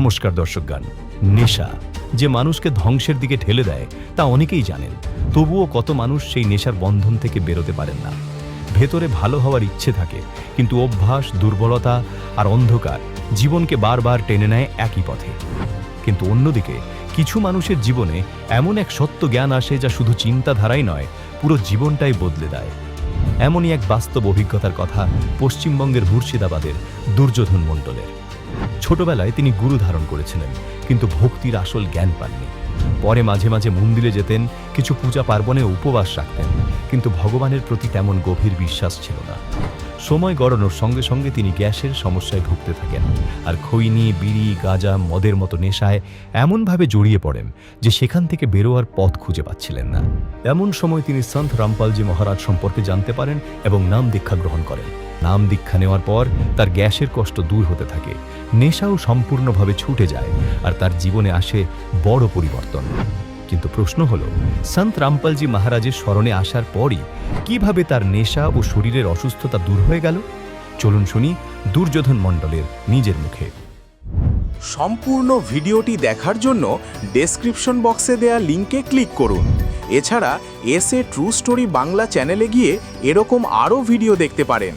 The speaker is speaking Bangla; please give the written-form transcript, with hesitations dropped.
নমস্কার দর্শকগণ। নেশা যে মানুষকে ধ্বংসের দিকে ঠেলে দেয় তা অনেকেই জানেন, তবুও কত মানুষ সেই নেশার বন্ধন থেকে বেরোতে পারেন না। ভেতরে ভালো হওয়ার ইচ্ছে থাকে, কিন্তু অভ্যাস, দুর্বলতা আর অন্ধকার জীবনকে বারবার টেনে নেয় একই পথে। কিন্তু অন্যদিকে কিছু মানুষের জীবনে এমন এক সত্য জ্ঞান আসে যা শুধু চিন্তাধারাই নয়, পুরো জীবনটাই বদলে দেয়। এমনই এক বাস্তব অভিজ্ঞতার কথা পশ্চিমবঙ্গের মুর্শিদাবাদের দুর্যোধন মণ্ডলের। ছোটবেলায় তিনি গুরু ধারণ করেছিলেন, কিন্তু ভক্তির আসল জ্ঞান পাননি। পরে মাঝে মাঝে মন্দিরে যেতেন, কিছু পূজা পার্বণে উপবাস রাখতেন, কিন্তু ভগবানের প্রতি তেমন গভীর বিশ্বাস ছিল না। সময় গড়ানোর সঙ্গে সঙ্গে তিনি গ্যাসের সমস্যায় ভুগতে থাকেন, আর খৈনি, বিড়ি, গাঁজা, মদের মতো নেশায় এমনভাবে জড়িয়ে পড়েন যে সেখান থেকে বেরোয়ার পথ খুঁজে পাচ্ছিলেন না। এমন সময় তিনি সন্ত রামপালজি মহারাজ সম্পর্কে জানতে পারেন এবং নাম দীক্ষা গ্রহণ করেন। নাম দীক্ষা নেওয়ার পর তার গ্যাসের কষ্ট দূর হতে থাকে, নেশাও সম্পূর্ণভাবে ছুটে যায়, আর তার জীবনে আসে বড় পরিবর্তন। কিন্তু প্রশ্ন হলো, সন্ত রামপালজি মহারাজের স্মরণে আসার পরই কিভাবে তার নেশা ও শরীরের অসুস্থতা দূর হয়ে গেল? চলুন শুনি দুর্যোধন মণ্ডলের নিজের মুখে। সম্পূর্ণ ভিডিওটি দেখার জন্য ডেসক্রিপশন বক্সে দেয়া লিঙ্কে ক্লিক করুন। এছাড়া এসএ ট্রু স্টোরি বাংলা চ্যানেলে গিয়ে এরকম আরও ভিডিও দেখতে পারেন।